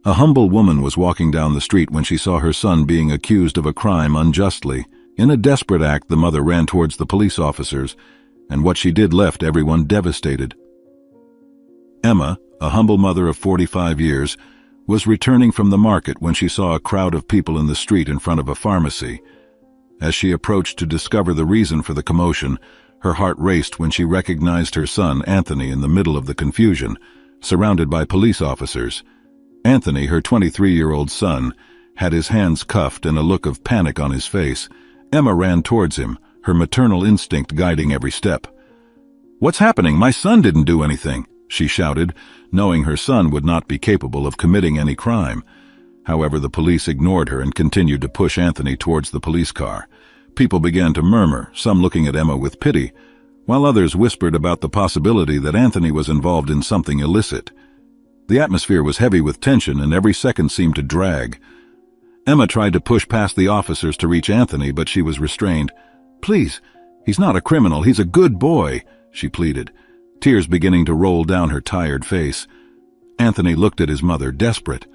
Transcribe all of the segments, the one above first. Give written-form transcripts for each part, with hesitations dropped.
A humble woman was walking down the street when she saw her son being accused of a crime unjustly. In a desperate act, the mother ran towards the police officers, and what she did left everyone devastated. Emma, a humble mother of 45 years, was returning from the market when she saw a crowd of people in the street in front of a pharmacy. As she approached to discover the reason for the commotion, her heart raced when she recognized her son, Anthony, in the middle of the confusion, surrounded by police officers. Anthony, her 23-year-old son, had his hands cuffed and a look of panic on his face. Emma ran towards him, her maternal instinct guiding every step. "What's happening? My son didn't do anything," she shouted, knowing her son would not be capable of committing any crime. However, the police ignored her and continued to push Anthony towards the police car. People began to murmur, some looking at Emma with pity, while others whispered about the possibility that Anthony was involved in something illicit. The atmosphere was heavy with tension, and every second seemed to drag. Emma tried to push past the officers to reach Anthony, but she was restrained. "Please, he's not a criminal, he's a good boy," she pleaded, tears beginning to roll down her tired face. Anthony looked at his mother, desperate.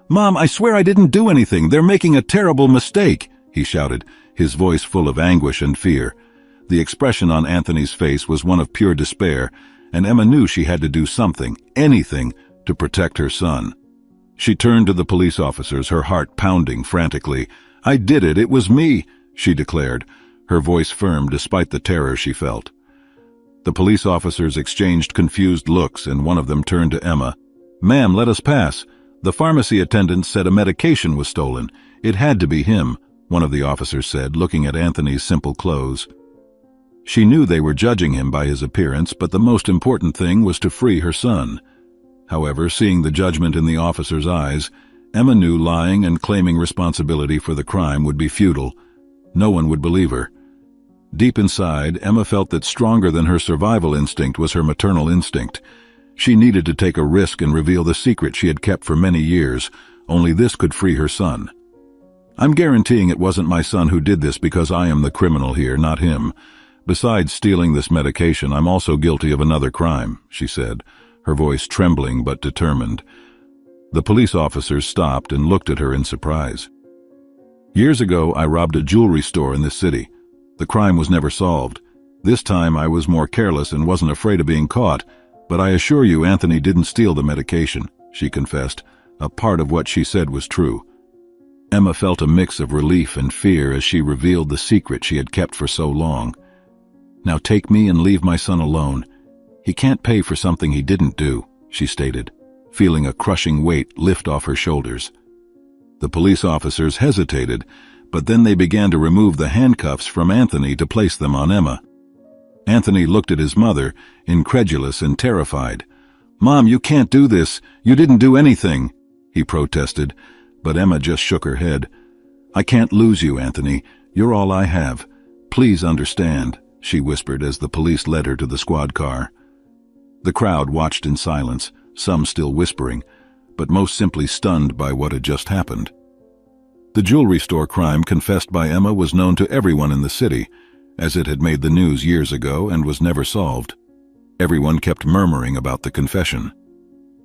"Mom, I swear I didn't do anything. They're making a terrible mistake," he shouted, his voice full of anguish and fear. The expression on Anthony's face was one of pure despair, and Emma knew she had to do something, anything, to protect her son. She turned to the police officers, her heart pounding frantically. "I did it, it was me," she declared, her voice firm despite the terror she felt. The police officers exchanged confused looks, and one of them turned to Emma. "Ma'am, let us pass. The pharmacy attendant said a medication was stolen. It had to be him," one of the officers said, looking at Anthony's simple clothes. She knew they were judging him by his appearance, but the most important thing was to free her son. However, seeing the judgment in the officer's eyes, Emma knew lying and claiming responsibility for the crime would be futile. No one would believe her. Deep inside, Emma felt that stronger than her survival instinct was her maternal instinct. She needed to take a risk and reveal the secret she had kept for many years. Only this could free her son. "I'm guaranteeing it wasn't my son who did this because I am the criminal here, not him. Besides stealing this medication, I'm also guilty of another crime," she said, her voice trembling but determined. The police officers stopped and looked at her in surprise. "Years ago, I robbed a jewelry store in this city. The crime was never solved. This time I was more careless and wasn't afraid of being caught, but I assure you Anthony didn't steal the medication," she confessed. A part of what she said was true. Emma felt a mix of relief and fear as she revealed the secret she had kept for so long. "Now take me and leave my son alone. He can't pay for something he didn't do," she stated, feeling a crushing weight lift off her shoulders. The police officers hesitated, but then they began to remove the handcuffs from Anthony to place them on Emma. Anthony looked at his mother, incredulous and terrified. "Mom, you can't do this. You didn't do anything," he protested, but Emma just shook her head. "I can't lose you, Anthony. You're all I have. Please understand," she whispered as the police led her to the squad car. The crowd watched in silence, some still whispering, but most simply stunned by what had just happened. The jewelry store crime confessed by Emma was known to everyone in the city, as it had made the news years ago and was never solved. Everyone kept murmuring about the confession.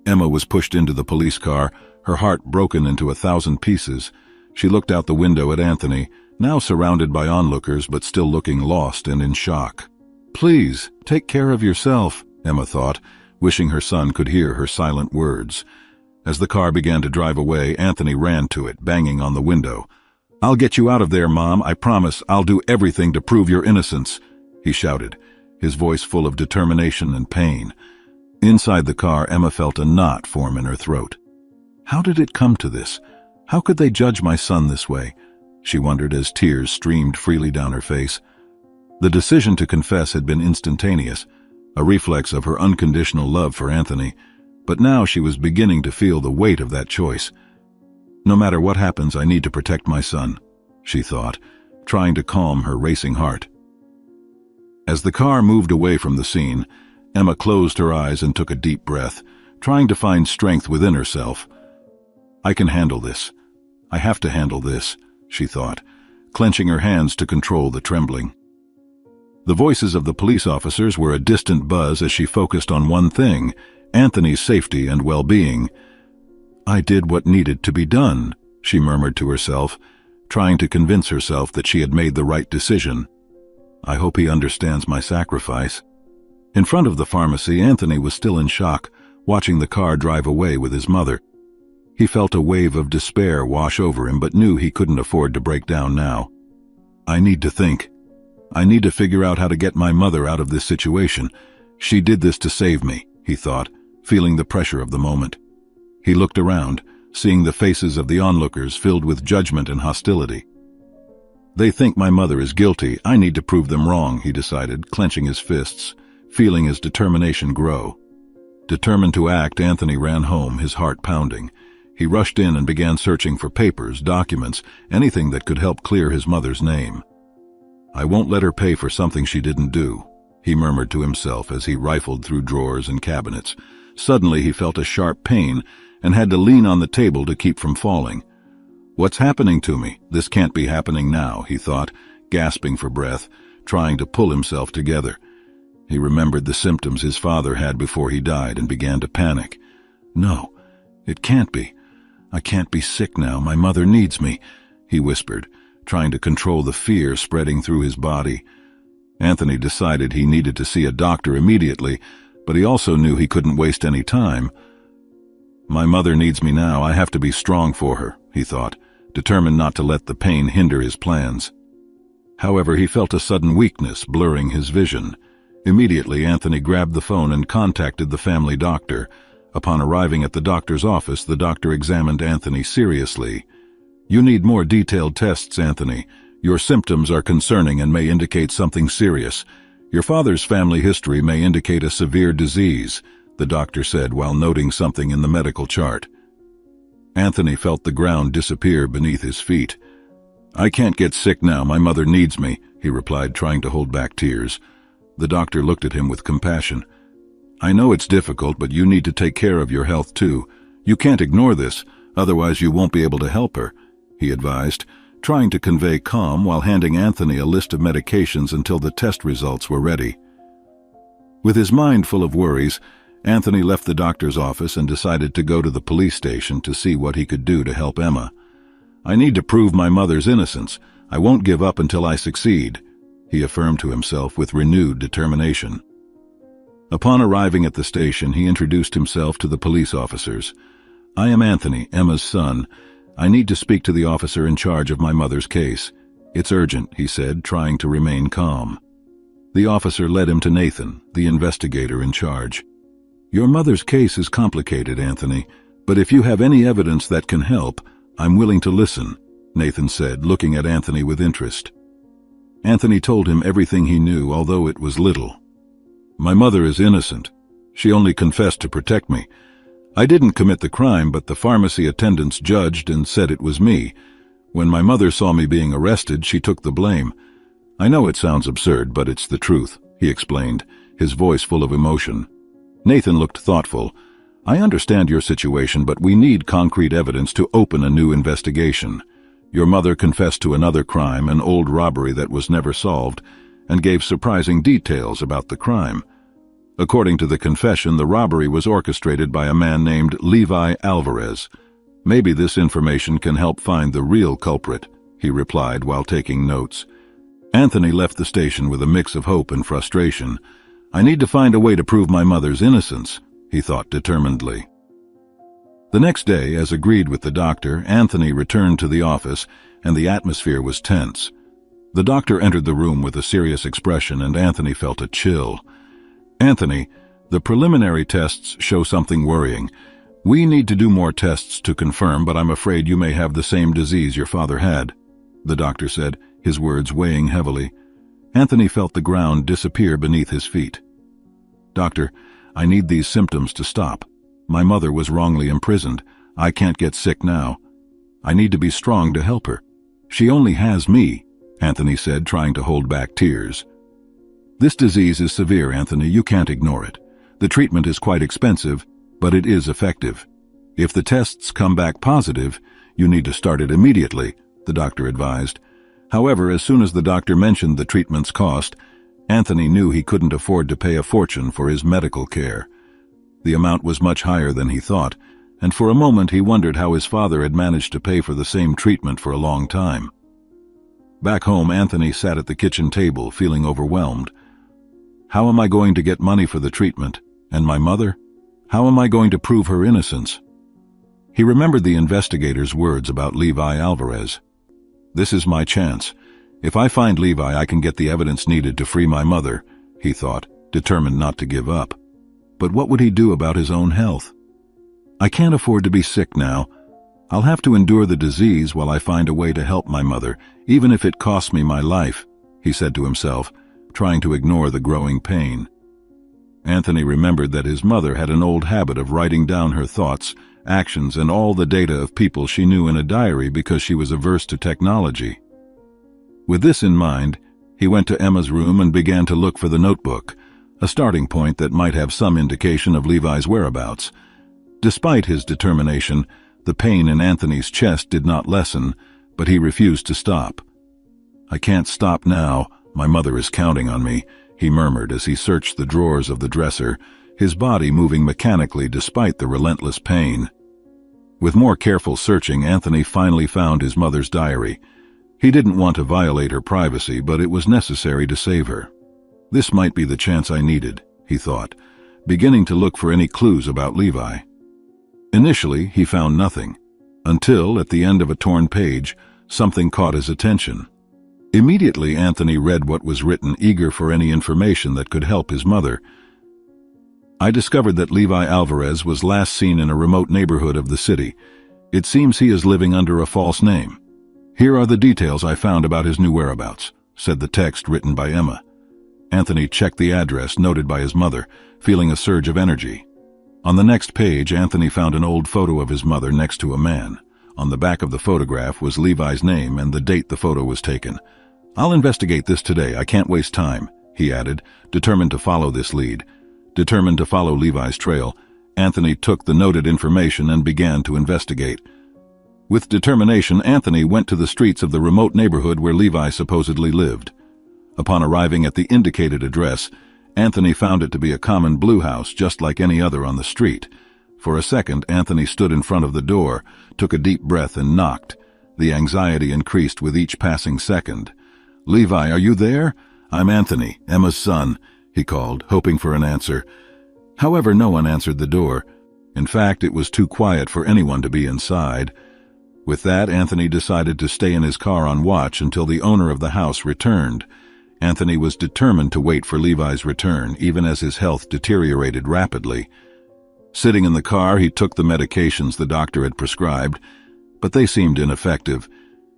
Emma was pushed into the police car, her heart broken into 1,000 pieces. She looked out the window at Anthony, now surrounded by onlookers but still looking lost and in shock. "Please, take care of yourself," Emma thought, wishing her son could hear her silent words. As the car began to drive away, Anthony ran to it, banging on the window. "I'll get you out of there, Mom. I promise I'll do everything to prove your innocence," he shouted, his voice full of determination and pain. Inside the car, Emma felt a knot form in her throat. How did it come to this? How could they judge my son this way? She wondered as tears streamed freely down her face. The decision to confess had been instantaneous, a reflex of her unconditional love for Anthony, but now she was beginning to feel the weight of that choice. "No matter what happens, I need to protect my son," she thought, trying to calm her racing heart. As the car moved away from the scene, Emma closed her eyes and took a deep breath, trying to find strength within herself. "I can handle this. I have to handle this," she thought, clenching her hands to control the trembling. The voices of the police officers were a distant buzz as she focused on one thing, Anthony's safety and well-being. I did what needed to be done, she murmured to herself, trying to convince herself that she had made the right decision. I hope he understands my sacrifice. In front of the pharmacy, Anthony was still in shock, watching the car drive away with his mother. He felt a wave of despair wash over him, but knew he couldn't afford to break down now. I need to think. I need to figure out how to get my mother out of this situation. She did this to save me, he thought, feeling the pressure of the moment. He looked around, seeing the faces of the onlookers filled with judgment and hostility. They think my mother is guilty. I need to prove them wrong, he decided, clenching his fists, feeling his determination grow. Determined to act, Anthony ran home, his heart pounding. He rushed in and began searching for papers, documents, anything that could help clear his mother's name. I won't let her pay for something she didn't do, he murmured to himself as he rifled through drawers and cabinets. Suddenly he felt a sharp pain and had to lean on the table to keep from falling. What's happening to me? This can't be happening now, he thought, gasping for breath, trying to pull himself together. He remembered the symptoms his father had before he died and began to panic. No, it can't be. I can't be sick now. My mother needs me, he whispered, trying to control the fear spreading through his body. Anthony decided he needed to see a doctor immediately, but he also knew he couldn't waste any time. My mother needs me now. I have to be strong for her, he thought, determined not to let the pain hinder his plans. However, he felt a sudden weakness blurring his vision. Immediately, Anthony grabbed the phone and contacted the family doctor. Upon arriving at the doctor's office, the doctor examined Anthony seriously. You need more detailed tests, Anthony. Your symptoms are concerning and may indicate something serious. Your father's family history may indicate a severe disease, the doctor said while noting something in the medical chart. Anthony felt the ground disappear beneath his feet. I can't get sick now. My mother needs me, he replied, trying to hold back tears. The doctor looked at him with compassion. I know it's difficult, but you need to take care of your health too. You can't ignore this, otherwise you won't be able to help her, he advised, trying to convey calm while handing Anthony a list of medications until the test results were ready. With his mind full of worries, Anthony left the doctor's office and decided to go to the police station to see what he could do to help Emma. I need to prove my mother's innocence. I won't give up until I succeed, he affirmed to himself with renewed determination. Upon arriving at the station, he introduced himself to the police officers. I am Anthony, Emma's son. I need to speak to the officer in charge of my mother's case. It's urgent, he said, trying to remain calm. The officer led him to Nathan, the investigator in charge. Your mother's case is complicated, Anthony, but if you have any evidence that can help, I'm willing to listen, Nathan said, looking at Anthony with interest. Anthony told him everything he knew, although it was little. My mother is innocent. She only confessed to protect me. I didn't commit the crime, but the pharmacy attendants judged and said it was me. When my mother saw me being arrested, she took the blame. I know it sounds absurd, but it's the truth, he explained, his voice full of emotion. Nathan looked thoughtful. I understand your situation, but we need concrete evidence to open a new investigation. Your mother confessed to another crime, an old robbery that was never solved, and gave surprising details about the crime. According to the confession, the robbery was orchestrated by a man named Levi Alvarez. Maybe this information can help find the real culprit, he replied while taking notes. Anthony left the station with a mix of hope and frustration. I need to find a way to prove my mother's innocence, he thought determinedly. The next day, as agreed with the doctor, Anthony returned to the office, and the atmosphere was tense. The doctor entered the room with a serious expression, and Anthony felt a chill. Anthony, the preliminary tests show something worrying. We need to do more tests to confirm, but I'm afraid you may have the same disease your father had, the doctor said, his words weighing heavily. Anthony felt the ground disappear beneath his feet. Doctor, I need these symptoms to stop. My mother was wrongly imprisoned. I can't get sick now. I need to be strong to help her. She only has me, Anthony said, trying to hold back tears. This disease is severe, Anthony. You can't ignore it. The treatment is quite expensive, but it is effective. If the tests come back positive, you need to start it immediately, the doctor advised. However, as soon as the doctor mentioned the treatment's cost, Anthony knew he couldn't afford to pay a fortune for his medical care. The amount was much higher than he thought, and for a moment he wondered how his father had managed to pay for the same treatment for a long time. Back home, Anthony sat at the kitchen table, feeling overwhelmed. How am I going to get money for the treatment? And my mother? How am I going to prove her innocence? He remembered the investigator's words about Levi Alvarez. This is my chance. If I find Levi, I can get the evidence needed to free my mother, he thought, determined not to give up. But what would he do about his own health? I can't afford to be sick now. I'll have to endure the disease while I find a way to help my mother, even if it costs me my life, he said to himself, trying to ignore the growing pain. Anthony remembered that his mother had an old habit of writing down her thoughts, actions, and all the data of people she knew in a diary because she was averse to technology. With this in mind, he went to Emma's room and began to look for the notebook, a starting point that might have some indication of Levi's whereabouts. Despite his determination, the pain in Anthony's chest did not lessen, but he refused to stop. I can't stop now. My mother is counting on me, he murmured as he searched the drawers of the dresser, his body moving mechanically despite the relentless pain. With more careful searching, Anthony finally found his mother's diary. He didn't want to violate her privacy, but it was necessary to save her. This might be the chance I needed, he thought, beginning to look for any clues about Levi. Initially, he found nothing, until, at the end of a torn page, something caught his attention. Immediately, Anthony read what was written, eager for any information that could help his mother. I discovered that Levi Alvarez was last seen in a remote neighborhood of the city. It seems he is living under a false name. Here are the details I found about his new whereabouts, said the text written by Emma. Anthony checked the address noted by his mother, feeling a surge of energy. On the next page, Anthony found an old photo of his mother next to a man. On the back of the photograph was Levi's name and the date the photo was taken. I'll investigate this today. I can't waste time, he added, determined to follow this lead. Determined to follow Levi's trail, Anthony took the noted information and began to investigate. With determination, Anthony went to the streets of the remote neighborhood where Levi supposedly lived. Upon arriving at the indicated address, Anthony found it to be a common blue house just like any other on the street. For a second, Anthony stood in front of the door, took a deep breath and knocked. The anxiety increased with each passing second. "Levi, are you there? I'm Anthony, Emma's son," he called, hoping for an answer. However, no one answered the door. In fact, it was too quiet for anyone to be inside. With that, Anthony decided to stay in his car on watch until the owner of the house returned. Anthony was determined to wait for Levi's return, even as his health deteriorated rapidly. Sitting in the car, he took the medications the doctor had prescribed, but they seemed ineffective.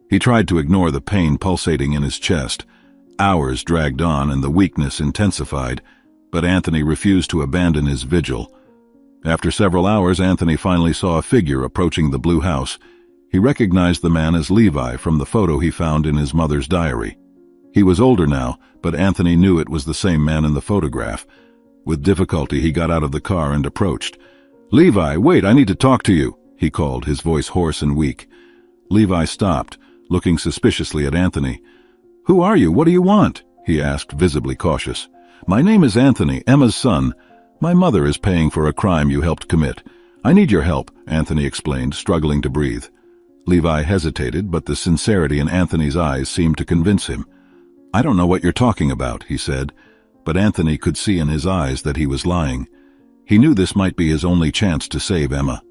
He tried to ignore the pain pulsating in his chest. Hours dragged on and the weakness intensified, but Anthony refused to abandon his vigil. After several hours, Anthony finally saw a figure approaching the blue house. He recognized the man as Levi from the photo he found in his mother's diary. He was older now, but Anthony knew it was the same man in the photograph. With difficulty, he got out of the car and approached. "Levi, wait, I need to talk to you," he called, his voice hoarse and weak. Levi stopped, looking suspiciously at Anthony. "Who are you? What do you want?" he asked, visibly cautious. "My name is Anthony, Emma's son. My mother is paying for a crime you helped commit. I need your help," Anthony explained, struggling to breathe. Levi hesitated, but the sincerity in Anthony's eyes seemed to convince him. "I don't know what you're talking about," he said, but Anthony could see in his eyes that he was lying. He knew this might be his only chance to save Emma.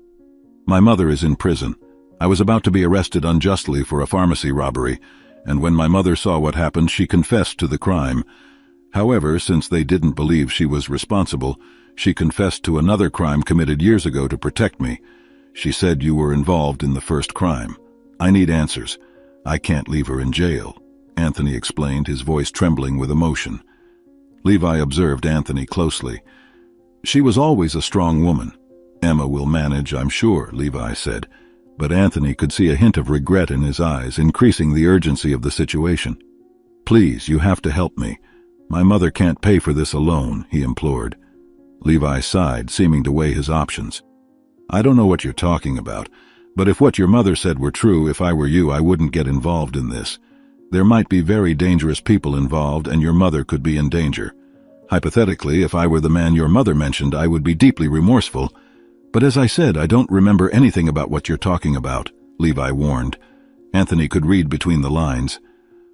"My mother is in prison. I was about to be arrested unjustly for a pharmacy robbery, and when my mother saw what happened, she confessed to the crime. However, since they didn't believe she was responsible, she confessed to another crime committed years ago to protect me. She said you were involved in the first crime. I need answers. I can't leave her in jail," Anthony explained, his voice trembling with emotion. Levi observed Anthony closely. "She was always a strong woman. Emma will manage, I'm sure," Levi said, but Anthony could see a hint of regret in his eyes, increasing the urgency of the situation. "Please, you have to help me. My mother can't pay for this alone," he implored. Levi sighed, seeming to weigh his options. "I don't know what you're talking about, but if what your mother said were true, if I were you, I wouldn't get involved in this. There might be very dangerous people involved, and your mother could be in danger. Hypothetically, if I were the man your mother mentioned, I would be deeply remorseful, But as I said, I don't remember anything about what you're talking about, Levi warned. Anthony could read between the lines.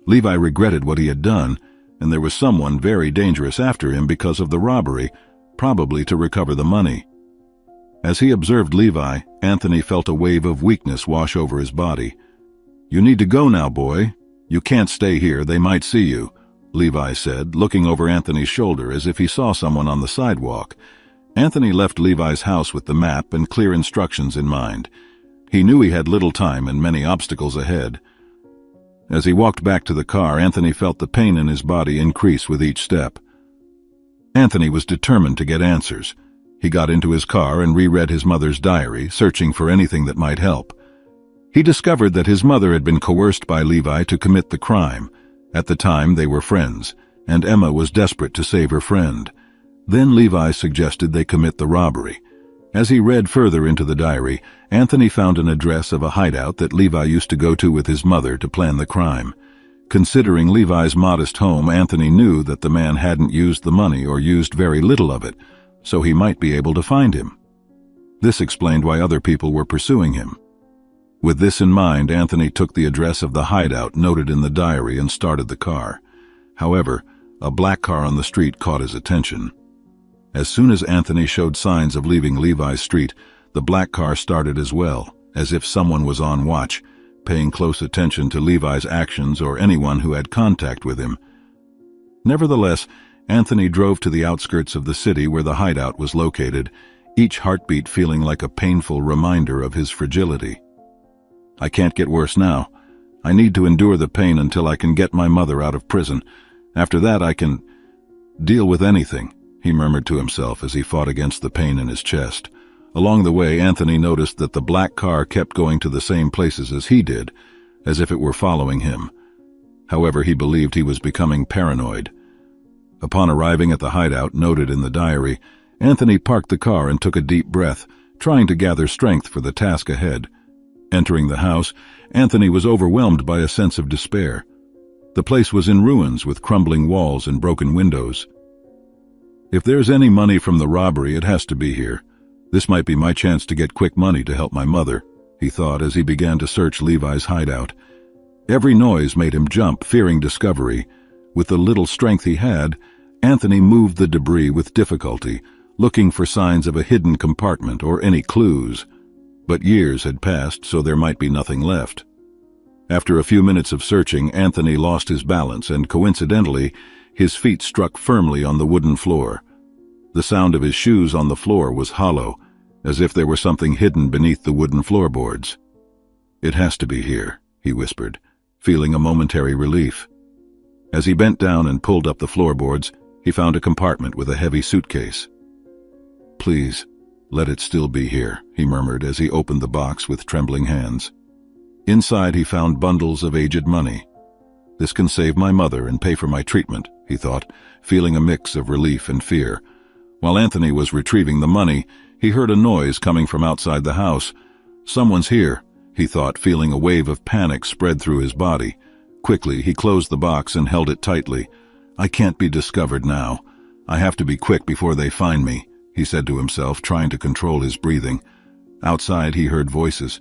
Levi regretted what he had done, and there was someone very dangerous after him because of the robbery, probably to recover the money. As he observed Levi, Anthony felt a wave of weakness wash over his body. "You need to go now, boy. You can't stay here, they might see you," Levi said, looking over Anthony's shoulder as if he saw someone on the sidewalk. Anthony left Levi's house with the map and clear instructions in mind. He knew he had little time and many obstacles ahead. As he walked back to the car, Anthony felt the pain in his body increase with each step. Anthony was determined to get answers. He got into his car and reread his mother's diary, searching for anything that might help. He discovered that his mother had been coerced by Levi to commit the crime. At the time, they were friends, and Emma was desperate to save her friend. Then Levi suggested they commit the robbery. As he read further into the diary, Anthony found an address of a hideout that Levi used to go to with his mother to plan the crime. Considering Levi's modest home, Anthony knew that the man hadn't used the money or used very little of it, so he might be able to find him. This explained why other people were pursuing him. With this in mind, Anthony took the address of the hideout noted in the diary and started the car. However, a black car on the street caught his attention. As soon as Anthony showed signs of leaving Levi's street, the black car started as well, as if someone was on watch, paying close attention to Levi's actions or anyone who had contact with him. Nevertheless, Anthony drove to the outskirts of the city where the hideout was located, each heartbeat feeling like a painful reminder of his fragility. "I can't get worse now. I need to endure the pain until I can get my mother out of prison. After that I can deal with anything," he murmured to himself as he fought against the pain in his chest. Along the way, Anthony noticed that the black car kept going to the same places as he did, as if it were following him. However, he believed he was becoming paranoid. Upon arriving at the hideout noted in the diary, Anthony parked the car and took a deep breath, trying to gather strength for the task ahead. Entering the house, Anthony was overwhelmed by a sense of despair. The place was in ruins with crumbling walls and broken windows. "If there's any money from the robbery, it has to be here. This might be my chance to get quick money to help my mother," he thought as he began to search Levi's hideout. Every noise made him jump, fearing discovery. With the little strength he had, Anthony moved the debris with difficulty, looking for signs of a hidden compartment or any clues. But years had passed, so there might be nothing left. After a few minutes of searching, Anthony lost his balance and, coincidentally, his feet struck firmly on the wooden floor. The sound of his shoes on the floor was hollow, as if there were something hidden beneath the wooden floorboards. "It has to be here," he whispered, feeling a momentary relief. As he bent down and pulled up the floorboards, he found a compartment with a heavy suitcase. "Please, let it still be here," he murmured as he opened the box with trembling hands. Inside he found bundles of aged money. "This can save my mother and pay for my treatment," he thought, feeling a mix of relief and fear. While Anthony was retrieving the money, he heard a noise coming from outside the house. "Someone's here," he thought, feeling a wave of panic spread through his body. Quickly, he closed the box and held it tightly. "I can't be discovered now. I have to be quick before they find me," he said to himself, trying to control his breathing. Outside, he heard voices.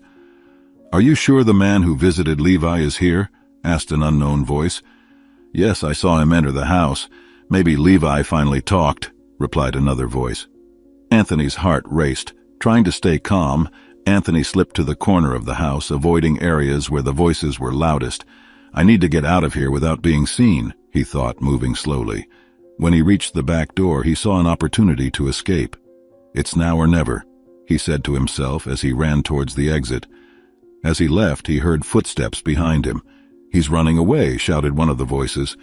"Are you sure the man who visited Levi is here?" asked an unknown voice. "Yes, I saw him enter the house. Maybe Levi finally talked," replied another voice. Anthony's heart raced. Trying to stay calm, Anthony slipped to the corner of the house, avoiding areas where the voices were loudest. "I need to get out of here without being seen," he thought, moving slowly. When he reached the back door, he saw an opportunity to escape. "It's now or never," he said to himself as he ran towards the exit. As he left, he heard footsteps behind him. "He's running away," shouted one of the voices.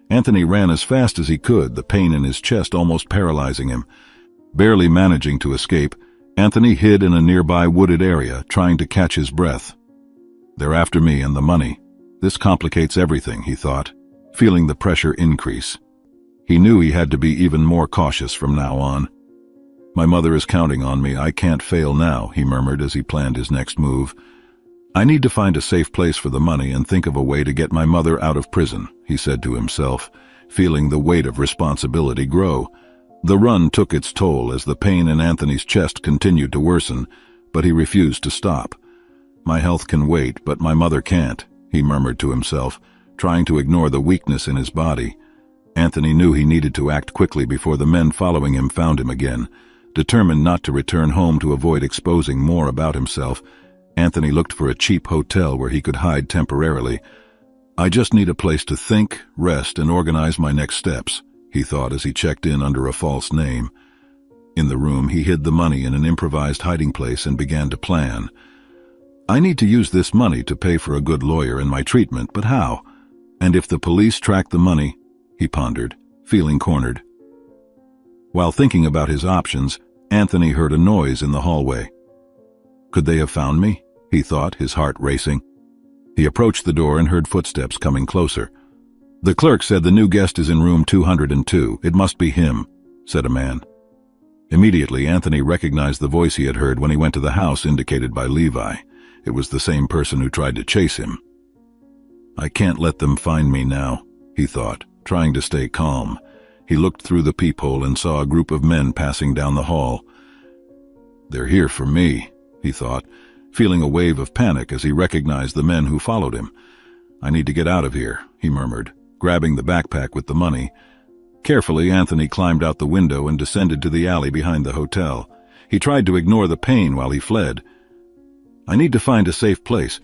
Anthony ran as fast as he could, the pain in his chest almost paralyzing him. Barely managing to escape, Anthony hid in a nearby wooded area, trying to catch his breath. "They're after me and the money. This complicates everything," he thought, feeling the pressure increase. He knew he had to be even more cautious from now on. "My mother is counting on me. I can't fail now," he murmured as he planned his next move. "I need to find a safe place for the money and think of a way to get my mother out of prison," he said to himself, feeling the weight of responsibility grow. The run took its toll as the pain in Anthony's chest continued to worsen, but he refused to stop. "My health can wait, but my mother can't," he murmured to himself, trying to ignore the weakness in his body. Anthony knew he needed to act quickly before the men following him found him again. Determined not to return home to avoid exposing more about himself, Anthony looked for a cheap hotel where he could hide temporarily. "I just need a place to think, rest, and organize my next steps," he thought as he checked in under a false name. In the room, he hid the money in an improvised hiding place and began to plan. "I need to use this money to pay for a good lawyer and my treatment, but how? And if the police track the money?" he pondered, feeling cornered. While thinking about his options, Anthony heard a noise in the hallway. "Could they have found me?" he thought, his heart racing. He approached the door and heard footsteps coming closer. "The clerk said the new guest is in room 202. It must be him," said a man. Immediately, Anthony recognized the voice he had heard when he went to the house indicated by Levi. It was the same person who tried to chase him. "I can't let them find me now," he thought, trying to stay calm. He looked through the peephole and saw a group of men passing down the hall. "They're here for me," he thought, feeling a wave of panic as he recognized the men who followed him. "I need to get out of here," he murmured, grabbing the backpack with the money. Carefully, Anthony climbed out the window and descended to the alley behind the hotel. He tried to ignore the pain while he fled. "I need to find a safe place.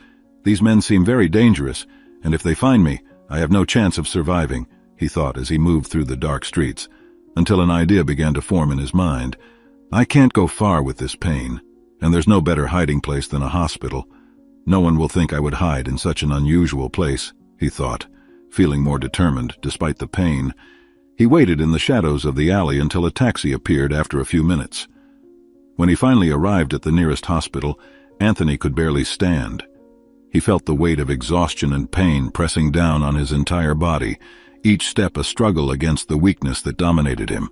These men seem very dangerous, and if they find me, I have no chance of surviving," he thought as he moved through the dark streets, until an idea began to form in his mind. "I can't go far with this pain, and there's no better hiding place than a hospital. No one will think I would hide in such an unusual place," he thought, feeling more determined despite the pain. He waited in the shadows of the alley until a taxi appeared after a few minutes. When he finally arrived at the nearest hospital, Anthony could barely stand. He felt the weight of exhaustion and pain pressing down on his entire body, each step a struggle against the weakness that dominated him.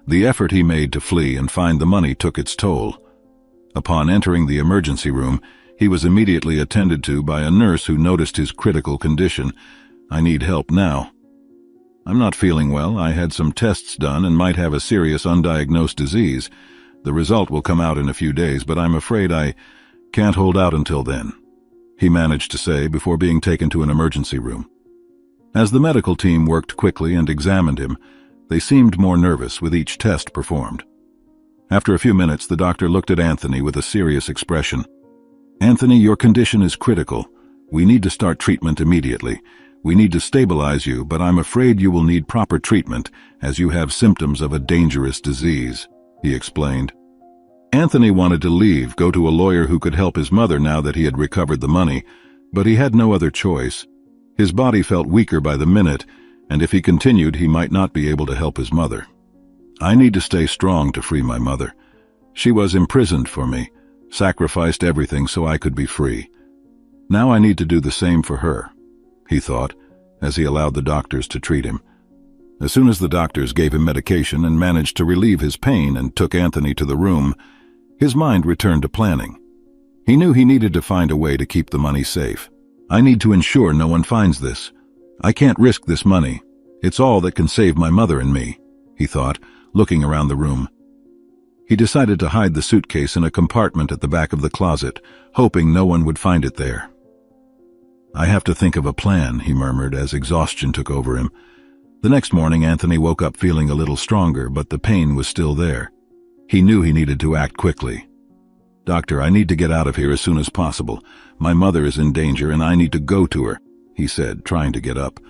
The effort he made to flee and find the money took its toll. Upon entering the emergency room, he was immediately attended to by a nurse who noticed his critical condition. "I need help now." "I'm not feeling well. I had some tests done and might have a serious undiagnosed disease. The result will come out in a few days, but I'm afraid I can't hold out until then," he managed to say before being taken to an emergency room. As the medical team worked quickly and examined him, they seemed more nervous with each test performed. After a few minutes, the doctor looked at Anthony with a serious expression. "Anthony, your condition is critical. We need to start treatment immediately. We need to stabilize you, but I'm afraid you will need proper treatment as you have symptoms of a dangerous disease," he explained. Anthony wanted to leave, go to a lawyer who could help his mother now that he had recovered the money, but he had no other choice. His body felt weaker by the minute, and if he continued, he might not be able to help his mother. "I need to stay strong to free my mother. She was imprisoned for me, sacrificed everything so I could be free. Now I need to do the same for her," he thought, as he allowed the doctors to treat him. As soon as the doctors gave him medication and managed to relieve his pain and took Anthony to the room, his mind returned to planning. He knew he needed to find a way to keep the money safe. "I need to ensure no one finds this. I can't risk this money. It's all that can save my mother and me," he thought, looking around the room. He decided to hide the suitcase in a compartment at the back of the closet, hoping no one would find it there. "I have to think of a plan," he murmured as exhaustion took over him. The next morning, Anthony woke up feeling a little stronger, but the pain was still there. He knew he needed to act quickly. "Doctor, I need to get out of here as soon as possible. My mother is in danger and I need to go to her," he said, trying to get up.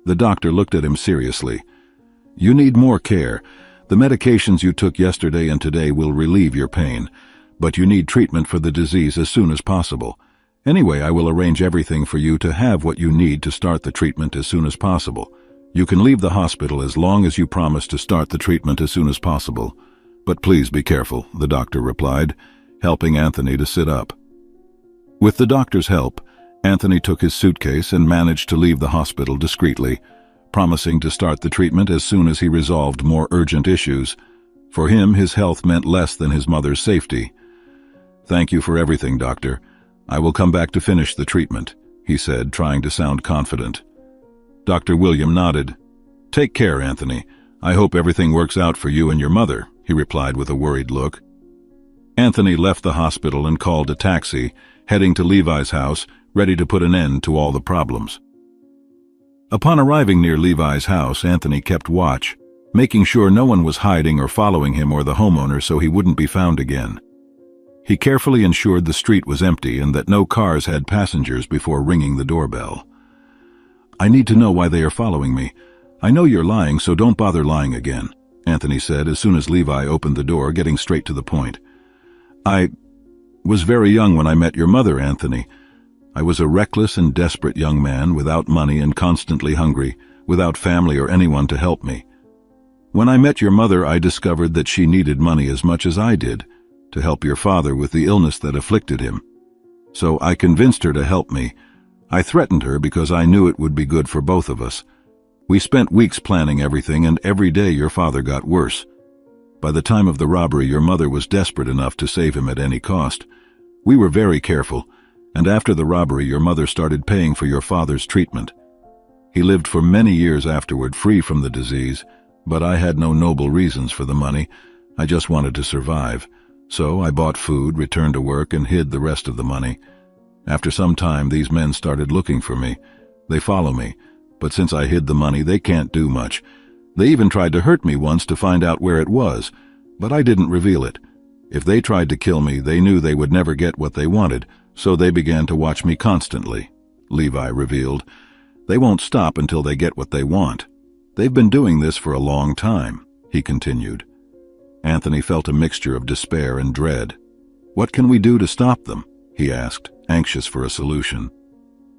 The doctor looked at him seriously. "You need more care. The medications you took yesterday and today will relieve your pain, but you need treatment for the disease as soon as possible. Anyway, I will arrange everything for you to have what you need to start the treatment as soon as possible. You can leave the hospital as long as you promise to start the treatment as soon as possible. But please be careful," the doctor replied, helping Anthony to sit up. With the doctor's help, Anthony took his suitcase and managed to leave the hospital discreetly, promising to start the treatment as soon as he resolved more urgent issues. For him, his health meant less than his mother's safety. "Thank you for everything, doctor. I will come back to finish the treatment," he said, trying to sound confident. Dr. William nodded. "Take care, Anthony. "I hope everything works out for you and your mother," he replied with a worried look. Anthony left the hospital and called a taxi, heading to Levi's house, ready to put an end to all the problems. Upon arriving near Levi's house, Anthony kept watch, making sure no one was hiding or following him or the homeowner so he wouldn't be found again. He carefully ensured the street was empty and that no cars had passengers before ringing the doorbell. "I need to know why they are following me. I know you're lying, so don't bother lying again," Anthony said as soon as Levi opened the door, getting straight to the point. "I was very young when I met your mother, Anthony. I was a reckless and desperate young man, without money and constantly hungry, without family or anyone to help me. When I met your mother, I discovered that she needed money as much as I did, to help your father with the illness that afflicted him. So I convinced her to help me. I threatened her because I knew it would be good for both of us. We spent weeks planning everything, and every day your father got worse. By the time of the robbery, your mother was desperate enough to save him at any cost. We were very careful, and after the robbery, your mother started paying for your father's treatment. He lived for many years afterward, free from the disease, but I had no noble reasons for the money. I just wanted to survive. So I bought food, returned to work, and hid the rest of the money. After some time, these men started looking for me. They follow me, but since I hid the money, they can't do much. They even tried to hurt me once to find out where it was, but I didn't reveal it. If they tried to kill me, they knew they would never get what they wanted, so they began to watch me constantly," Levi revealed. "They won't stop until they get what they want. They've been doing this for a long time," he continued. Anthony felt a mixture of despair and dread. "What can we do to stop them?" he asked, anxious for a solution.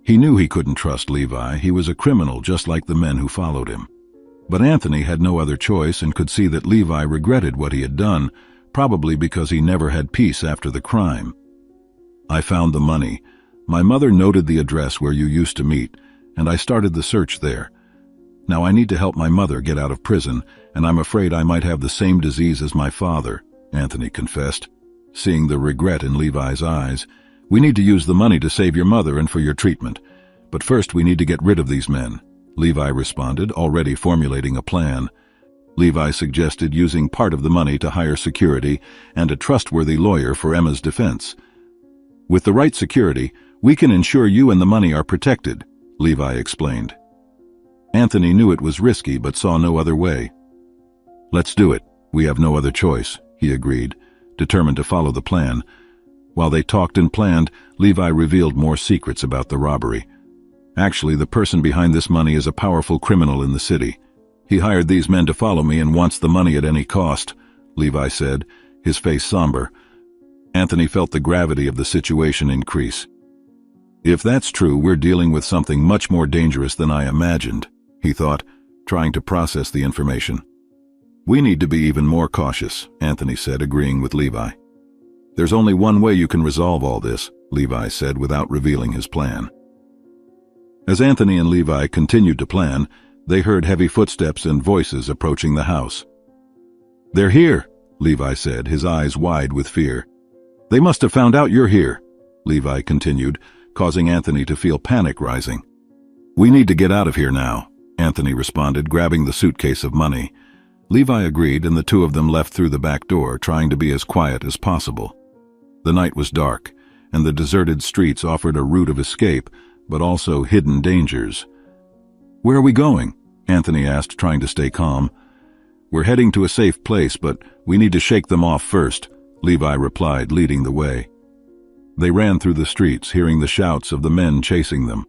He knew he couldn't trust Levi. He was a criminal just like the men who followed him. But Anthony had no other choice and could see that Levi regretted what he had done, probably because he never had peace after the crime. "I found the money. My mother noted the address where you used to meet, and I started the search there. Now I need to help my mother get out of prison, and I'm afraid I might have the same disease as my father," Anthony confessed, seeing the regret in Levi's eyes. "We need to use the money to save your mother and for your treatment. But first we need to get rid of these men," Levi responded, already formulating a plan. Levi suggested using part of the money to hire security and a trustworthy lawyer for Emma's defense. "With the right security, we can ensure you and the money are protected," Levi explained. Anthony knew it was risky but saw no other way. "Let's do it. We have no other choice," he agreed, determined to follow the plan. While they talked and planned, Levi revealed more secrets about the robbery. "Actually, the person behind this money is a powerful criminal in the city. He hired these men to follow me and wants the money at any cost," Levi said, his face somber. Anthony felt the gravity of the situation increase. "If that's true, we're dealing with something much more dangerous than I imagined," he thought, trying to process the information. "We need to be even more cautious," Anthony said, agreeing with Levi. "There's only one way you can resolve all this," Levi said without revealing his plan. As Anthony and Levi continued to plan, they heard heavy footsteps and voices approaching the house. "They're here," Levi said, his eyes wide with fear. "They must have found out you're here," Levi continued, causing Anthony to feel panic rising. "We need to get out of here now," Anthony responded, grabbing the suitcase of money. Levi agreed, and the two of them left through the back door, trying to be as quiet as possible. The night was dark, and the deserted streets offered a route of escape, but also hidden dangers. "Where are we going?" Anthony asked, trying to stay calm. "We're heading to a safe place, but we need to shake them off first," Levi replied, leading the way. They ran through the streets, hearing the shouts of the men chasing them.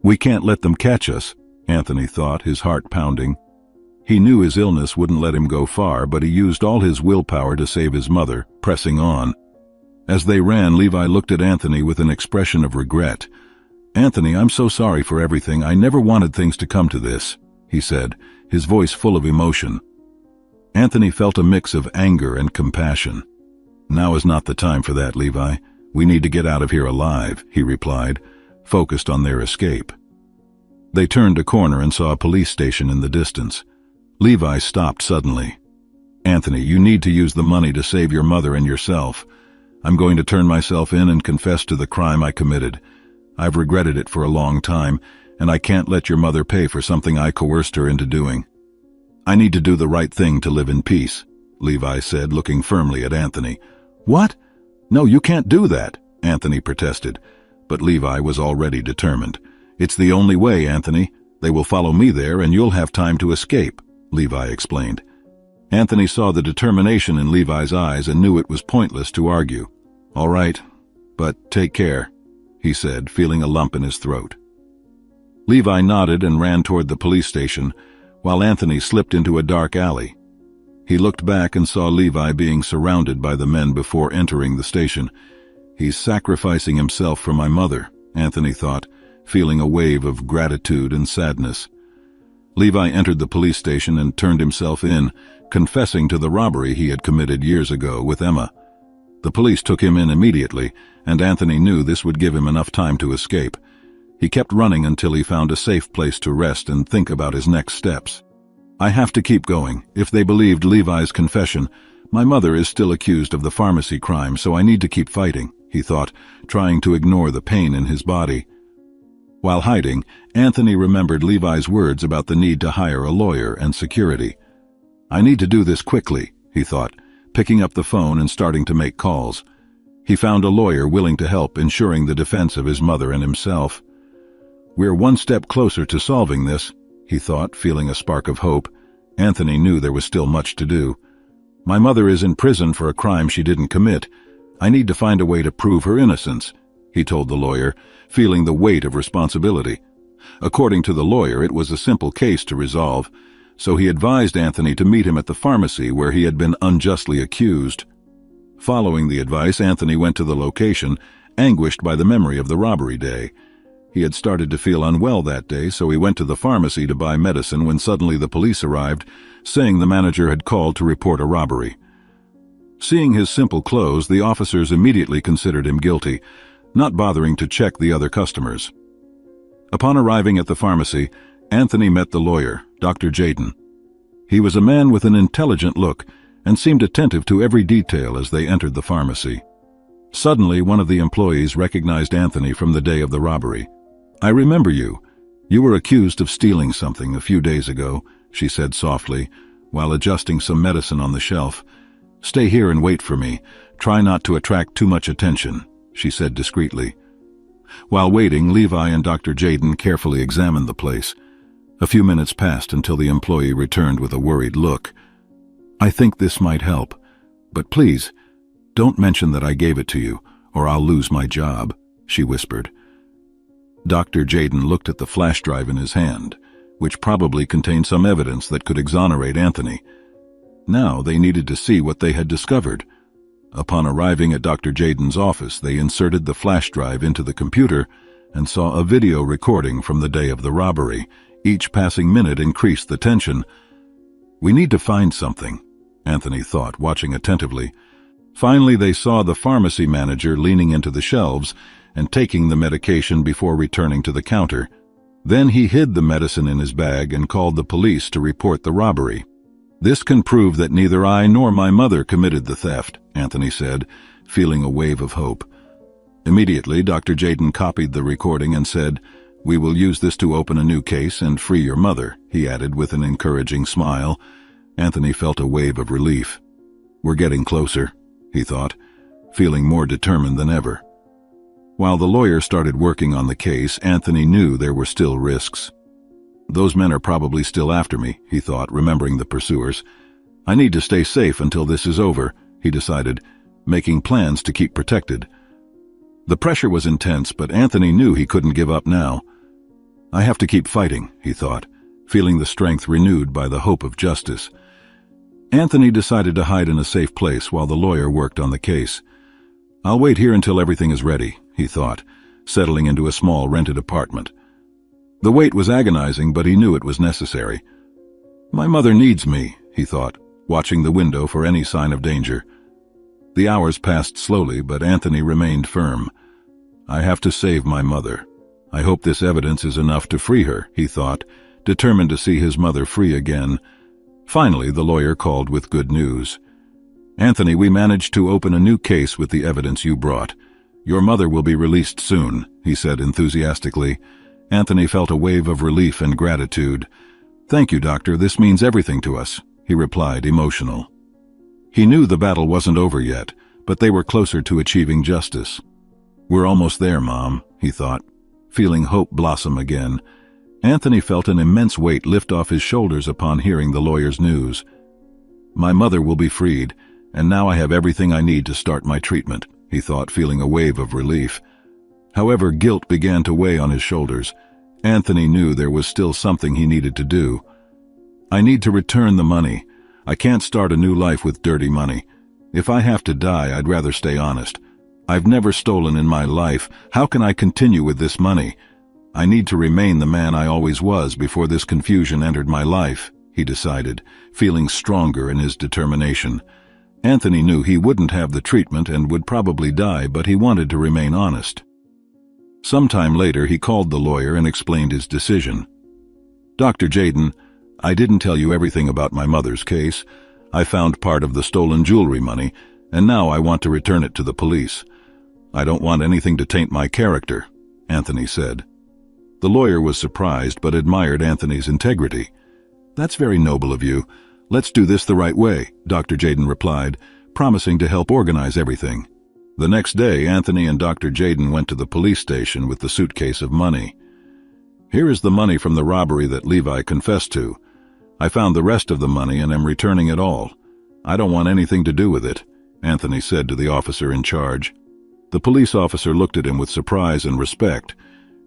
"We can't let them catch us," Anthony thought, his heart pounding. He knew his illness wouldn't let him go far, but he used all his willpower to save his mother, pressing on. As they ran, Levi looked at Anthony with an expression of regret. "Anthony, I'm so sorry for everything. I never wanted things to come to this," he said, his voice full of emotion. Anthony felt a mix of anger and compassion. "Now is not the time for that, Levi. We need to get out of here alive," he replied, focused on their escape. They turned a corner and saw a police station in the distance. Levi stopped suddenly. "Anthony, you need to use the money to save your mother and yourself. I'm going to turn myself in and confess to the crime I committed. I've regretted it for a long time, and I can't let your mother pay for something I coerced her into doing." I need to do the right thing to live in peace, Levi said, looking firmly at Anthony. What? No, you can't do that, Anthony protested. But Levi was already determined. It's the only way, Anthony. They will follow me there and you'll have time to escape, Levi explained. Anthony saw the determination in Levi's eyes and knew it was pointless to argue. All right, but take care, he said, feeling a lump in his throat. Levi nodded and ran toward the police station, while Anthony slipped into a dark alley. He looked back and saw Levi being surrounded by the men before entering the station. He's sacrificing himself for my mother, Anthony thought, feeling a wave of gratitude and sadness. Levi entered the police station and turned himself in, confessing to the robbery he had committed years ago with Emma. The police took him in immediately, and Anthony knew this would give him enough time to escape. He kept running until he found a safe place to rest and think about his next steps. I have to keep going. If they believed Levi's confession, my mother is still accused of the pharmacy crime, so I need to keep fighting, he thought, trying to ignore the pain in his body. While hiding, Anthony remembered Levi's words about the need to hire a lawyer and security. I need to do this quickly, he thought, picking up the phone and starting to make calls. He found a lawyer willing to help, ensuring the defense of his mother and himself. We're one step closer to solving this, he thought, feeling a spark of hope. Anthony knew there was still much to do. My mother is in prison for a crime she didn't commit. I need to find a way to prove her innocence, he told the lawyer, feeling the weight of responsibility. According to the lawyer, it was a simple case to resolve, so he advised Anthony to meet him at the pharmacy where he had been unjustly accused. Following the advice, Anthony went to the location, anguished by the memory of the robbery day. He had started to feel unwell that day, so he went to the pharmacy to buy medicine when suddenly the police arrived, saying the manager had called to report a robbery. Seeing his simple clothes, the officers immediately considered him guilty, not bothering to check the other customers. Upon arriving at the pharmacy, Anthony met the lawyer, Dr. Jaden. He was a man with an intelligent look and seemed attentive to every detail as they entered the pharmacy. Suddenly, one of the employees recognized Anthony from the day of the robbery. I remember you. You were accused of stealing something a few days ago, she said softly, while adjusting some medicine on the shelf. Stay here and wait for me. Try not to attract too much attention, she said discreetly. While waiting, Levi and Dr. Jaden carefully examined the place. A few minutes passed until the employee returned with a worried look. I think this might help, but please, don't mention that I gave it to you, or I'll lose my job, she whispered. Dr. Jaden looked at the flash drive in his hand, which probably contained some evidence that could exonerate Anthony. Now they needed to see what they had discovered. Upon arriving at Dr. Jaden's office, they inserted the flash drive into the computer and saw a video recording from the day of the robbery. Each passing minute increased the tension. We need to find something, Anthony thought, watching attentively. Finally, they saw the pharmacy manager leaning into the shelves and taking the medication before returning to the counter. Then he hid the medicine in his bag and called the police to report the robbery. This can prove that neither I nor my mother committed the theft, Anthony said, feeling a wave of hope. Immediately, Dr. Jaden copied the recording and said, We will use this to open a new case and free your mother, he added with an encouraging smile. Anthony felt a wave of relief. We're getting closer, he thought, feeling more determined than ever. While the lawyer started working on the case, Anthony knew there were still risks. Those men are probably still after me, he thought, remembering the pursuers. I need to stay safe until this is over, he decided, making plans to keep protected. The pressure was intense, but Anthony knew he couldn't give up now. I have to keep fighting, he thought, feeling the strength renewed by the hope of justice. Anthony decided to hide in a safe place while the lawyer worked on the case. I'll wait here until everything is ready, he thought, settling into a small rented apartment. The wait was agonizing, but he knew it was necessary. My mother needs me, he thought, watching the window for any sign of danger. The hours passed slowly, but Anthony remained firm. I have to save my mother. I hope this evidence is enough to free her, he thought, determined to see his mother free again. Finally, the lawyer called with good news. Anthony, we managed to open a new case with the evidence you brought. Your mother will be released soon, he said enthusiastically. Anthony felt a wave of relief and gratitude. "Thank you, doctor, this means everything to us," he replied, emotional. He knew the battle wasn't over yet, but they were closer to achieving justice. "We're almost there, Mom," he thought, feeling hope blossom again. Anthony felt an immense weight lift off his shoulders upon hearing the lawyer's news. "My mother will be freed, and now I have everything I need to start my treatment," he thought, feeling a wave of relief. However, guilt began to weigh on his shoulders. Anthony knew there was still something he needed to do. "I need to return the money. I can't start a new life with dirty money. If I have to die, I'd rather stay honest. I've never stolen in my life. How can I continue with this money? I need to remain the man I always was before this confusion entered my life," he decided, feeling stronger in his determination. Anthony knew he wouldn't have the treatment and would probably die, but he wanted to remain honest. Sometime later, he called the lawyer and explained his decision. "Dr. Jaden, I didn't tell you everything about my mother's case. I found part of the stolen jewelry money, and now I want to return it to the police. I don't want anything to taint my character," Anthony said. The lawyer was surprised but admired Anthony's integrity. "That's very noble of you. Let's do this the right way," Dr. Jaden replied, promising to help organize everything. The next day, Anthony and Dr. Jaden went to the police station with the suitcase of money. "Here is the money from the robbery that Levi confessed to. I found the rest of the money and am returning it all. I don't want anything to do with it," Anthony said to the officer in charge. The police officer looked at him with surprise and respect.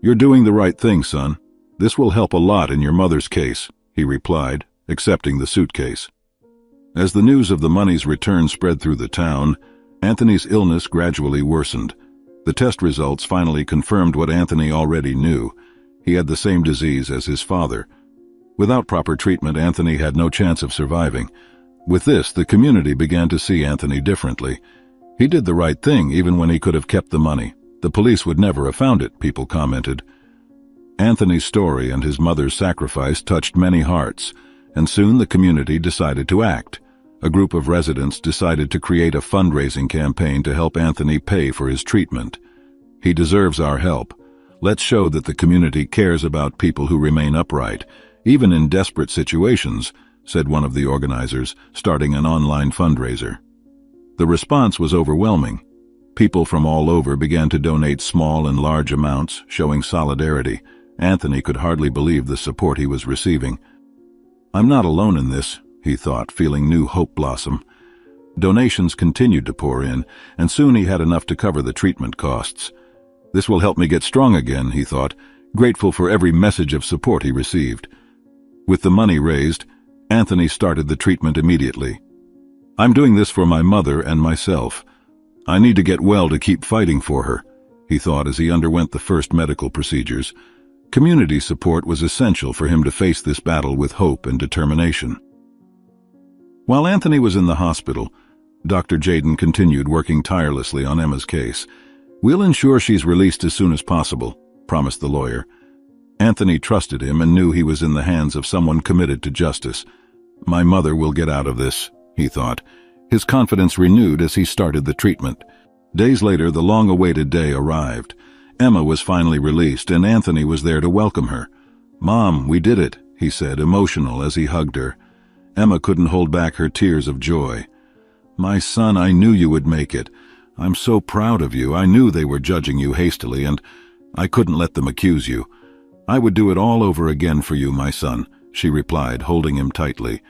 "You're doing the right thing, son. This will help a lot in your mother's case," he replied, accepting the suitcase. As the news of the money's return spread through the town, Anthony's illness gradually worsened. The test results finally confirmed what Anthony already knew. He had the same disease as his father. Without proper treatment, Anthony had no chance of surviving. With this, the community began to see Anthony differently. He did the right thing even when he could have kept the money. The police would never have found it, people commented. Anthony's story and his mother's sacrifice touched many hearts, and soon the community decided to act. A group of residents decided to create a fundraising campaign to help Anthony pay for his treatment. "He deserves our help. Let's show that the community cares about people who remain upright, even in desperate situations," said one of the organizers, starting an online fundraiser. The response was overwhelming. People from all over began to donate small and large amounts, showing solidarity. Anthony could hardly believe the support he was receiving. "I'm not alone in this," he thought, feeling new hope blossom. Donations continued to pour in, and soon he had enough to cover the treatment costs. "This will help me get strong again," he thought, grateful for every message of support he received. With the money raised, Anthony started the treatment immediately. "I'm doing this for my mother and myself. I need to get well to keep fighting for her," he thought as he underwent the first medical procedures. Community support was essential for him to face this battle with hope and determination. While Anthony was in the hospital, Dr. Jaden continued working tirelessly on Emma's case. "We'll ensure she's released as soon as possible," promised the lawyer. Anthony trusted him and knew he was in the hands of someone committed to justice. "My mother will get out of this," he thought, his confidence renewed as he started the treatment. Days later, the long-awaited day arrived. Emma was finally released, and Anthony was there to welcome her. "Mom, we did it," he said, emotional as he hugged her. Emma couldn't hold back her tears of joy. "My son, I knew you would make it. I'm so proud of you. I knew they were judging you hastily, and I couldn't let them accuse you. I would do it all over again for you, my son," she replied, holding him tightly.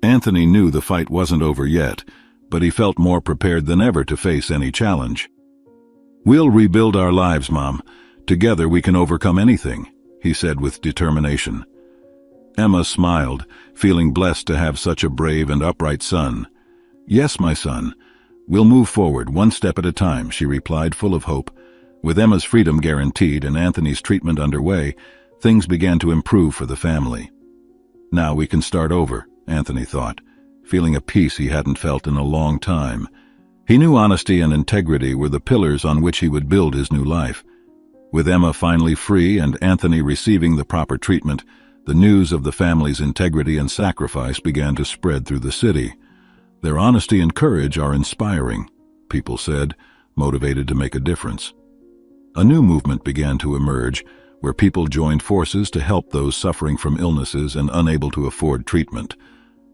Anthony knew the fight wasn't over yet, but he felt more prepared than ever to face any challenge. "We'll rebuild our lives, Mom. Together we can overcome anything," he said with determination. Emma smiled, feeling blessed to have such a brave and upright son. "Yes, my son. We'll move forward, one step at a time," she replied, full of hope. With Emma's freedom guaranteed and Anthony's treatment underway, things began to improve for the family. "Now we can start over," Anthony thought, feeling a peace he hadn't felt in a long time. He knew honesty and integrity were the pillars on which he would build his new life. With Emma finally free and Anthony receiving the proper treatment, the news of the family's integrity and sacrifice began to spread through the city. "Their honesty and courage are inspiring," people said, motivated to make a difference. A new movement began to emerge, where people joined forces to help those suffering from illnesses and unable to afford treatment.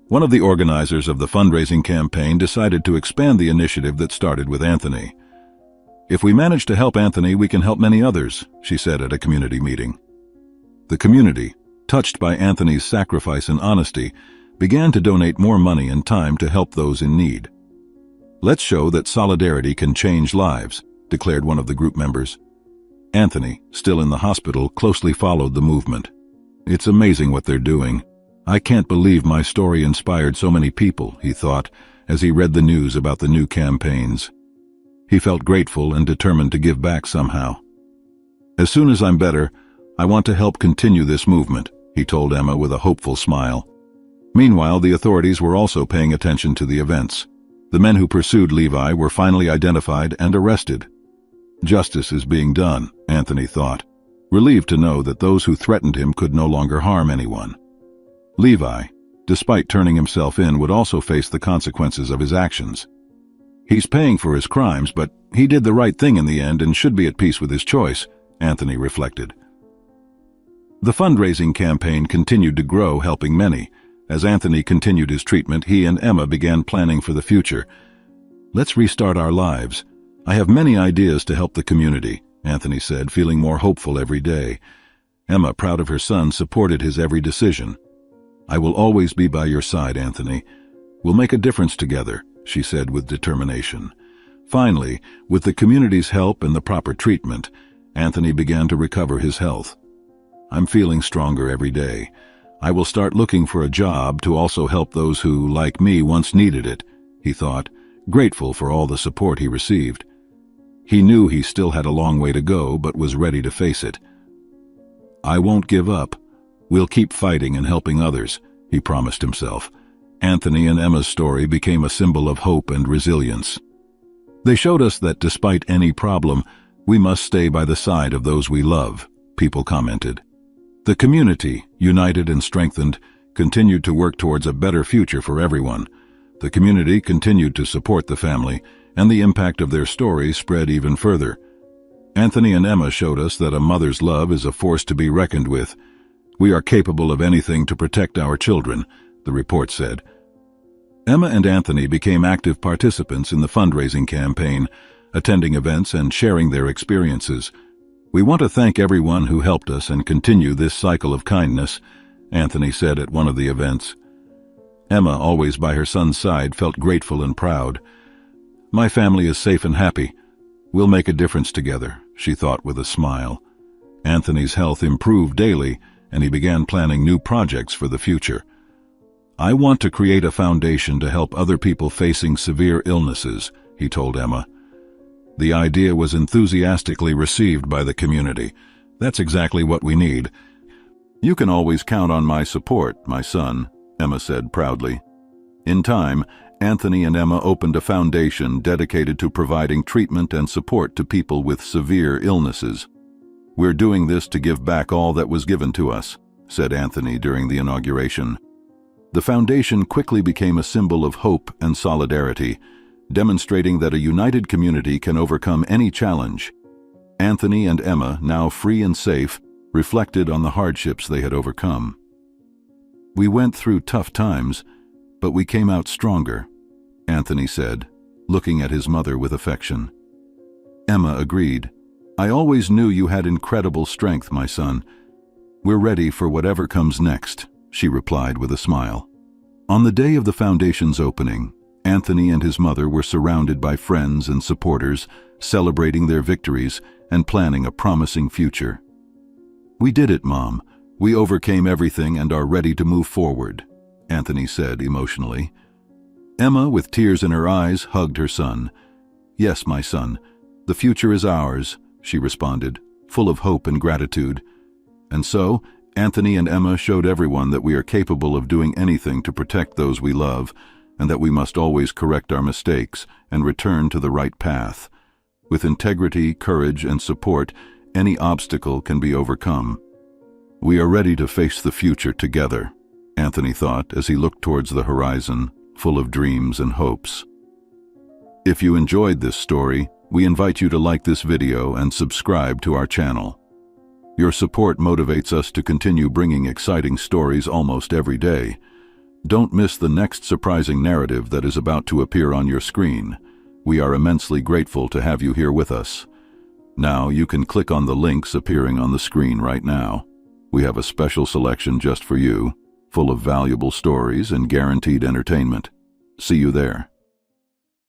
One of the organizers of the fundraising campaign decided to expand the initiative that started with Anthony. "If we manage to help Anthony, we can help many others," she said at a community meeting. The community, touched by Anthony's sacrifice and honesty, began to donate more money and time to help those in need. "Let's show that solidarity can change lives," declared one of the group members. Anthony, still in the hospital, closely followed the movement. "It's amazing what they're doing. I can't believe my story inspired so many people," he thought, as he read the news about the new campaigns. He felt grateful and determined to give back somehow. "As soon as I'm better, I want to help continue this movement," he told Emma with a hopeful smile. Meanwhile, the authorities were also paying attention to the events. The men who pursued Levi were finally identified and arrested. Justice is being done, Anthony thought, relieved to know that those who threatened him could no longer harm anyone. Levi, despite turning himself in, would also face the consequences of his actions. "He's paying for his crimes, but he did the right thing in the end and should be at peace with his choice," Anthony reflected. The fundraising campaign continued to grow, helping many. As Anthony continued his treatment, he and Emma began planning for the future. "Let's restart our lives. I have many ideas to help the community," Anthony said, feeling more hopeful every day. Emma, proud of her son, supported his every decision. "I will always be by your side, Anthony. We'll make a difference together," she said with determination. Finally, with the community's help and the proper treatment, Anthony began to recover his health. "I'm feeling stronger every day. I will start looking for a job to also help those who, like me, once needed it," he thought, grateful for all the support he received. He knew he still had a long way to go, but was ready to face it. "I won't give up. We'll keep fighting and helping others," he promised himself. Anthony and Emma's story became a symbol of hope and resilience. They showed us that despite any problem, we must stay by the side of those we love, people commented. The community, united and strengthened, continued to work towards a better future for everyone. The community continued to support the family, and the impact of their story spread even further. Anthony and Emma showed us that a mother's love is a force to be reckoned with. "We are capable of anything to protect our children," the report said. Emma and Anthony became active participants in the fundraising campaign, attending events and sharing their experiences. "We want to thank everyone who helped us and continue this cycle of kindness," Anthony said at one of the events. Emma, always by her son's side, felt grateful and proud. "My family is safe and happy. We'll make a difference together," she thought with a smile. Anthony's health improved daily, and he began planning new projects for the future. "I want to create a foundation to help other people facing severe illnesses," he told Emma. The idea was enthusiastically received by the community. "That's exactly what we need." "You can always count on my support, my son," Emma said proudly. In time, Anthony and Emma opened a foundation dedicated to providing treatment and support to people with severe illnesses. "We're doing this to give back all that was given to us," said Anthony during the inauguration. The foundation quickly became a symbol of hope and solidarity, demonstrating that a united community can overcome any challenge. Anthony and Emma, now free and safe, reflected on the hardships they had overcome. "We went through tough times, but we came out stronger," Anthony said, looking at his mother with affection. Emma agreed. "I always knew you had incredible strength, my son. We're ready for whatever comes next," she replied with a smile. On the day of the foundation's opening, Anthony and his mother were surrounded by friends and supporters, celebrating their victories and planning a promising future. "We did it, Mom. We overcame everything and are ready to move forward," Anthony said emotionally. Emma, with tears in her eyes, hugged her son. "Yes, my son, the future is ours," she responded, full of hope and gratitude. And so, Anthony and Emma showed everyone that we are capable of doing anything to protect those we love, and that we must always correct our mistakes and return to the right path. With integrity, courage, and support, any obstacle can be overcome. "We are ready to face the future together," Anthony thought as he looked towards the horizon, full of dreams and hopes. If you enjoyed this story, we invite you to like this video and subscribe to our channel. Your support motivates us to continue bringing exciting stories almost every day. Don't miss the next surprising narrative that is about to appear on your screen. We are immensely grateful to have you here with us. Now you can click on the links appearing on the screen right now. We have a special selection just for you, full of valuable stories and guaranteed entertainment. See you there.